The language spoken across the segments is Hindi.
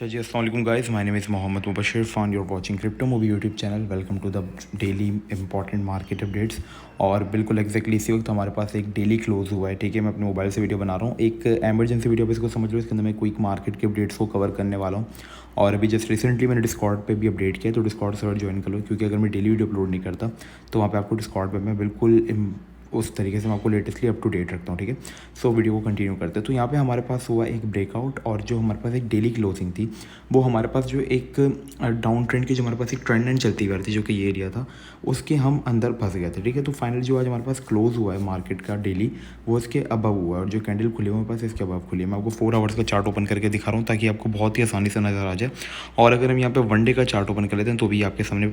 जी अस्सलाम वालेकुम guys, my name is Mohammad Mubashir फॉन you're watching crypto movie YouTube channel. Welcome to the daily important market updates. और बिल्कुल एग्जैक्टली इसी वक्त हमारे पास एक डेली क्लोज हुआ है। ठीक है, मैं अपने मोबाइल से वीडियो बना रहा हूँ, एक एमरजेंसी वीडियो पे इसको समझ लो। इसके अंदर मैं क्विक मार्केट के अपडेट्स को कवर करने वाला हूँ। और अभी जस्ट रिसेंटली मैंने डिस्कॉर्ड पे भी अपडेट किया, तो डिस्कॉर्ड सर्वर ज्वाइन कर लो, क्योंकि अगर मैं डेली वीडियो अपलोड नहीं करता तो वहाँ पे आपको डिस्कॉर्ड पे मैं बिल्कुल उस तरीके से मैं आपको लेटेस्टली अप टू डेट रखता हूँ। ठीक है, सो वीडियो को कंटिन्यू करते हैं। तो यहाँ पे हमारे पास हुआ एक ब्रेकआउट, और जो हमारे पास एक डेली क्लोजिंग थी वो हमारे पास जो एक डाउन ट्रेंड की जो हमारे पास एक ट्रेंड एंड चलती हुई थी, जो कि ये एरिया था, उसके हम अंदर फंस गए थे। ठीक है, तो फाइनल जो आज हमारे पास क्लोज हुआ है मार्केट का डेली, वो इसके अबव हुआ है, और जो कैंडल खुली हुई हमारे पास इसके अबव खुली है। मैं आपको 4 आवर्स का चार्ट ओपन करके दिखा रहा हूँ ताकि आपको बहुत ही आसानी से नज़र आ जाए। और अगर हम यहाँ पे वन डे का चार्ट ओपन कर लेते हैं तो भी आपके सामने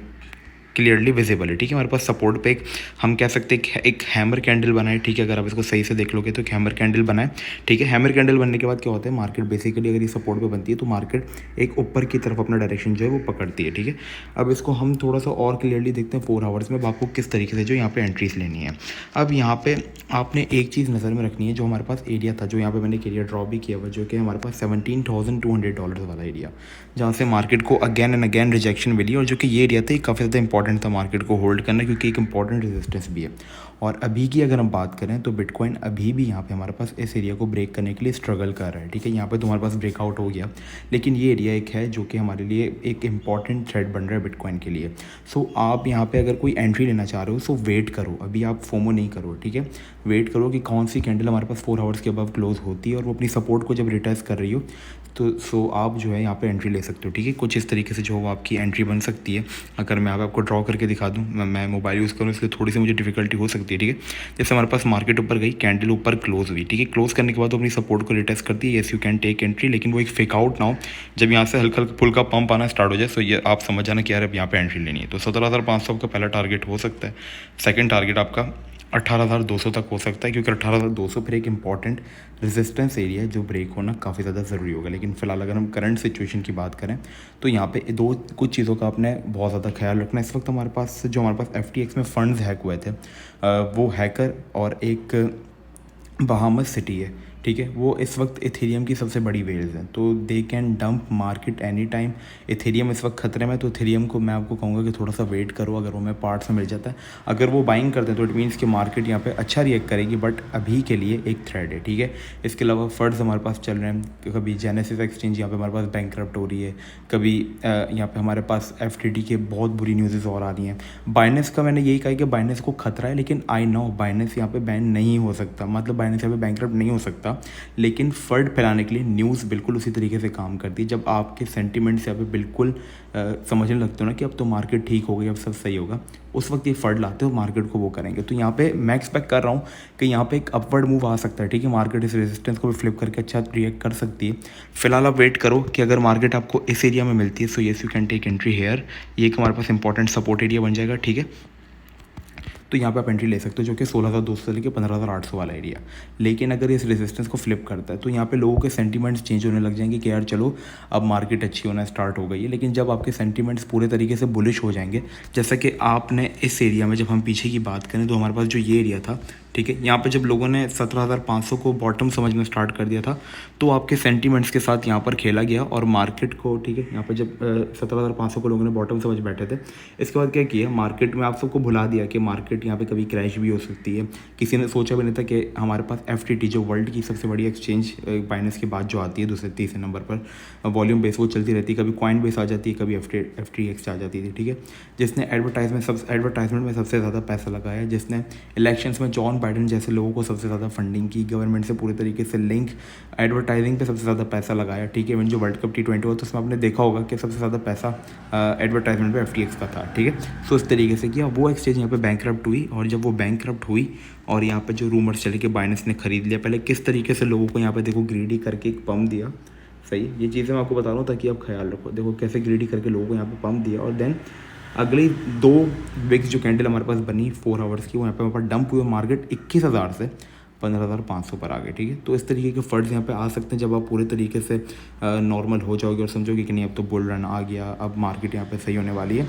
क्लियरली विजिबल है। ठीक है, हमारे पास सपोर्ट पे एक हम कह सकते हैं एक हैमर कैंडल बना है। ठीक है, अगर आप इसको सही से देख लोगे तो एक हैमर कैंडल बना है। ठीक है, हैमर कैंडल बनने के बाद क्या होता है, मार्केट बेसिकली अगर ये सपोर्ट पे बनती है तो मार्केट एक ऊपर की तरफ अपना डायरेक्शन जो है वो पकड़ती है। ठीक है, अब इसको हम थोड़ा सा और क्लियरली देखते हैं 4 आवर्स में, आपको किस तरीके से जो यहाँ पे एंट्रीज लेनी है। अब यहाँ पे आपने एक चीज़ नज़र में रखनी है, जो हमारे पास एरिया था, जो यहाँ पे मैंने एक एरिया ड्रॉ भी किया हुआ, जो कि हमारे पास $17,200 वाला एरिया, जहाँ से मार्केट को अगेन एंड अगेन रिजेक्शन मिली, और जो कि ये एरिया था ये काफ़ी ज़्यादा इंपॉर्टेंट था मार्केट को होल्ड करना, क्योंकि एक इंपॉर्टेंट रेजिस्टेंस भी है। और अभी की अगर हम बात करें तो बिटकॉइन अभी भी यहाँ पे हमारे पास इस एरिया को ब्रेक करने के लिए स्ट्रगल कर रहा है। ठीक है, यहाँ पे तो हमारे पास ब्रेकआउट हो गया, लेकिन ये एरिया एक है जो कि हमारे लिए एक इंपॉर्टेंट थ्रेड बन रहा है बिटकॉइन के लिए। सो आप यहाँ पे अगर कोई एंट्री लेना चाह रहे हो सो वेट करो, अभी आप फोमो नहीं करो। ठीक है, वेट करो कि कौन सी कैंडल हमारे पास 4 आवर्स के अबव क्लोज होती है और वो अपनी सपोर्ट को जब रिटेस्ट कर रही हो तो आप जो है यहाँ पे एंट्री ले सकते हो। ठीक है, कुछ इस तरीके से जो आपकी एंट्री बन सकती है। अगर मैं आपको ड्रॉ करके दिखा दूँ, मैं मोबाइल यूज़ करूँ इसलिए थोड़ी सी मुझे डिफिकल्टी हो सकती है। ठीक है, जैसे हमारे पास मार्केट ऊपर गई, कैंडल ऊपर क्लोज हुई। ठीक है, क्लोज करने के बाद तो अपनी सपोर्ट को रिटेस्ट करती है, yes you can take entry, लेकिन वो एक फेक आउट ना हो। जब यहाँ से हल्का हल्का फुल्का पंप आना स्टार्ट हो जाए तो ये आप समझ जाना कि यार अब यहाँ पे एंट्री लेनी है। तो 17,500 आपका पहला टारगेट हो सकता है। सेकंड टारगेट आपका 18,200 तक हो सकता है, क्योंकि 18,200 फिर एक इंपॉर्टेंट रेजिस्टेंस एरिया है जो ब्रेक होना काफ़ी ज़्यादा ज़रूरी होगा। लेकिन फिलहाल अगर हम करंट सिचुएशन की बात करें तो यहाँ पे कुछ चीज़ों का आपने बहुत ज़्यादा ख्याल रखना है। इस वक्त हमारे पास FTX में फंड्स हैक हुए थे, वो हैकर और एक बहामस सिटी है। ठीक है, वो इस वक्त इथेरियम की सबसे बड़ी वेल्स हैं, तो they can dump market any time. Ethereum इस वक्त खतरे में, तो इथेरियम को मैं आपको कहूँगा कि थोड़ा सा वेट करो। अगर वो हमें पार्ट्स में मिल जाता है, अगर वो बाइंग करते हैं तो इट मीन्स कि मार्केट यहाँ पे अच्छा रिएक्ट करेगी, बट अभी के लिए एक थ्रेड है। ठीक है, इसके अलावा फंड्स हमारे पास चल रहे हैं, कभी जेनेसिस एक्सचेंज यहाँ पे हमारे पास बैंकरप्ट हो रही है, कभी यहाँ पे हमारे पास FTT के बहुत बुरी न्यूज़ और आ रही हैं। बाइनेंस का मैंने यही कहा कि बाइनेंस को खतरा है, लेकिन आई नो बाइनेंस यहाँ पे बैन नहीं हो सकता, मतलब बाइनेंस यहाँ पे बैंकरप्ट नहीं हो सकता, लेकिन फर्ड फैलाने के लिए न्यूज़ बिल्कुल उसी तरीके से काम करती है। जब आपके सेंटिमेंट्स यहाँ पे बिल्कुल समझने लगते हो ना कि अब तो मार्केट ठीक हो गई, अब सब सही होगा, उस वक्त ये फर्ड लाते हो, मार्केट को वो करेंगे। तो यहाँ पे मैं एक्सपेक्ट कर रहा हूँ कि यहाँ पे एक अपवर्ड मूव आ सकता है। ठीक है, मार्केट इस रेजिस्टेंस को भी फ्लिप करके अच्छा रिएक्ट कर सकती है। फिलहाल आप वेट करो कि अगर मार्केट आपको इस एरिया में मिलती है so yes you can take entry here, ये एक हमारे पास इंपॉर्टेंट सपोर्ट एरिया बन जाएगा। ठीक है, तो यहाँ पे आप एंट्री ले सकते हो, जो कि 16,200 से लेकर 15,800 वाला एरिया। लेकिन अगर इस रेजिस्टेंस को फ्लिप करता है तो यहाँ पे लोगों के सेंटीमेंट्स चेंज होने लग जाएंगे कि यार चलो अब मार्केट अच्छी होना स्टार्ट हो गई है। लेकिन जब आपके सेंटीमेंट्स पूरे तरीके से बुलिश हो जाएंगे, जैसा कि आपने इस एरिया में, जब हम पीछे की बात करें तो हमारे पास जो ये एरिया था, ठीक है, यहाँ पे जब लोगों ने 17,500 को बॉटम समझना स्टार्ट कर दिया था तो आपके सेंटीमेंट्स के साथ यहाँ पर खेला गया और मार्केट को, ठीक है, यहाँ पर जब 17,500 को लोगों ने बॉटम समझ बैठे थे, इसके बाद क्या किया मार्केट में, आप सबको भुला दिया कि मार्केट यहाँ पे कभी क्रैश भी हो सकती है। किसी ने सोचा भी नहीं था कि हमारे पास FTT जो वर्ल्ड की सबसे बड़ी एक्सचेंज बाइनेंस के बाद जो आती है दूसरे तीसरे नंबर पर, वॉल्यूम बेस वो चलती रहती है, कभी कॉइन बेस आ जाती है, कभी FTX आ जाती थी। ठीक है, जिसने एडवर्टाइजमेंट में सबसे ज़्यादा पैसा लगाया, जिसने इलेक्शंस में जॉन बाइडन जैसे लोगों को सबसे ज़्यादा फंडिंग की, गवर्नमेंट से पूरे तरीके से लिंक, एडवर्टाइजिंग पे सबसे ज़्यादा पैसा लगाया। ठीक है, इवन जो वर्ल्ड कप T20 हुआ तो उसमें आपने देखा होगा कि सबसे ज़्यादा पैसा एडवर्टाइजमेंट पे FTX का था। ठीक है, सो इस तरीके से किया, वो एक्सचेंज यहाँ पे बैंकरप्ट हुई, और जब वो बैंकरप्ट हुई और यहाँ पे जो रूमर्स चले कि बाइनेंस ने खरीद लिया, पहले किस तरीके से लोगों को यहाँ पे देखो ग्रीडी करके एक पम्प दिया। सही, ये चीज़ें मैं आपको बता रहा हूँ ताकि आप ख्याल रखो, देखो कैसे ग्रीडी करके लोगों को यहाँ पे पम्प दिया, और देन अगली 2 विक्स जो कैंडल हमारे पास बनी 4 आवर्स की, वो यहाँ पे हमारे पास डंप हुई, मार्केट 21,000 से 15,500 पर आ गए। ठीक है, तो इस तरीके के फंड्स यहाँ पे आ सकते हैं जब आप पूरे तरीके से नॉर्मल हो जाओगे और समझोगे कि नहीं अब तो बुल रन आ गया, अब मार्केट यहाँ पे सही होने वाली है।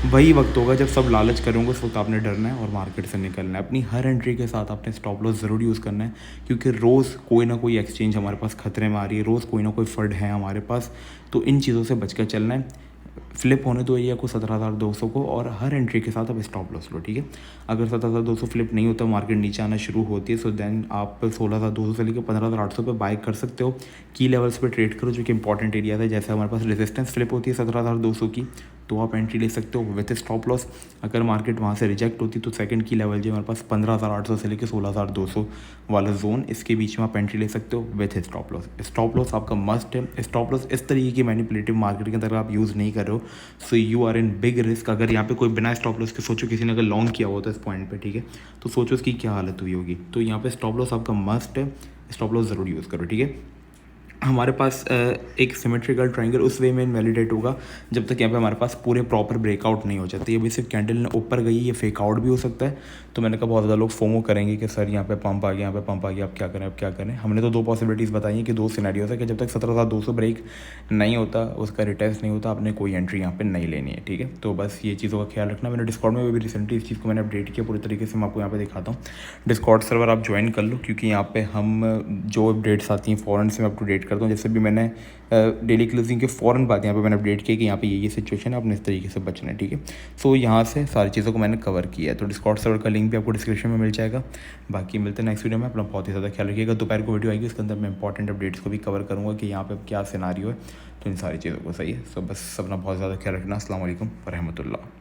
वही वक्त होगा जब सब लालच करेंगे, उस वक्त आपने डरना है और मार्केट से निकलना है। अपनी हर एंट्री के साथ आपने स्टॉप लॉस ज़रूर यूज़ करना है, क्योंकि रोज़ कोई ना कोई एक्सचेंज हमारे पास खतरे में आ रही है, रोज़ कोई ना कोई फंड है हमारे पास। तो इन चीज़ों से बचकर चलना है। फ्लिप होने दो ये आपको 17,200 को, और हर एंट्री के साथ आप स्टॉप लॉस लो, ठीक है। अगर 17,200 फ्लिप नहीं होता, मार्केट नीचे आना शुरू होती है, सो देन आप 16,200 से लेकर 15,800 पे बाय कर सकते हो। की लेवल्स पे ट्रेड करो जो कि इंपॉर्टेंट एरिया है। जैसे हमारे पास रेजिस्टेंस फ्लिप होती है 17,200 की, तो आप एंट्री ले सकते हो विथ स्टॉप लॉस। अगर मार्केट वहाँ से रिजेक्ट होती तो सेकंड की लेवल जो हमारे पास 15,800 से लेकर 16,200 वाला जोन, इसके बीच में आप एंट्री ले सकते हो with stop loss. Stop loss आपका मस्ट है। स्टॉप लॉस इस तरीके की मैनिपुलेटिव मार्केट के अंदर आप यूज़ नहीं कर रहे हो, so you are in big risk. अगर यहाँ पे कोई बिना स्टॉप लॉस के, सोचो किसी ने अगर लॉन्ग किया होता है इस पॉइंट पे, ठीक है, तो सोचो उसकी क्या हालत हुई होगी। तो यहाँ पे स्टॉप लॉस आपका मस्ट है। स्टॉप लॉस ज़रूर यूज़ करो, ठीक है। हमारे पास एक सिमेट्रिकल ट्रायंगल उस वे में इनवैलिडेट होगा जब तक यहाँ पे हमारे पास पूरे प्रॉपर ब्रेकआउट नहीं हो जाते। ये भी सिर्फ कैंडल ने ऊपर गई, ये फेक आउट भी हो सकता है। तो मैंने कहा बहुत ज़्यादा लोग फोमो करेंगे कि सर यहाँ पे पंप आ गया, यहाँ पे पंप आ गया, अब क्या करें, अब क्या करें। हमने तो दो पॉसिबिलिटीज़ बताई हैं कि दो सिनेरियोज है कि जब तक 17,200 ब्रेक नहीं होता, उसका रिटेस्ट नहीं होता, आपने कोई एंट्री यहाँ पे नहीं लेनी है, ठीक है। तो बस ये चीज़ों का ख्याल रखना। मैंने डिस्कॉर्ड में भी रिसेंटली इस चीज़ को मैंने अपडेट किया पूरी तरीके से, मैं आपको यहाँ पे दिखाता हूँ। डिस्कॉर्ड सर्वर आप ज्वाइन कर लो, क्योंकि यहाँ पे हम जो अपडेट्स आती हैं फ़ौरन से मैं अप टू डेट करता हूँ। जैसे भी मैंने डेली क्लोजिंग के फ़ौरन बाद यहाँ पे मैंने अपडेट किया कि यहाँ पे ये सिचुएशन है, अपने इस तरीके से बचना है, ठीक है। सो यहाँ से सारी चीज़ों को मैंने कवर किया है। तो डिस्कॉर्ड सर्वर का लिंक भी आपको डिस्क्रिप्शन में मिल जाएगा। बाकी मिलते हैं नेक्स्ट वीडियो में। अपना बहुत ही ज़्यादा ख्याल रखिएगा। दोपहर को वीडियो आएगी, उसके अंदर मैं इंपॉर्टेंट अपडेट्स को भी कवर करूँगा कि यहाँ पे क्या सिनारियो है, तो इन सारी चीज़ों को सही है। सो बस अपना बहुत ज़्यादा ख्याल रखना। अस्सलाम वालेकुम व रहमतुल्लाह।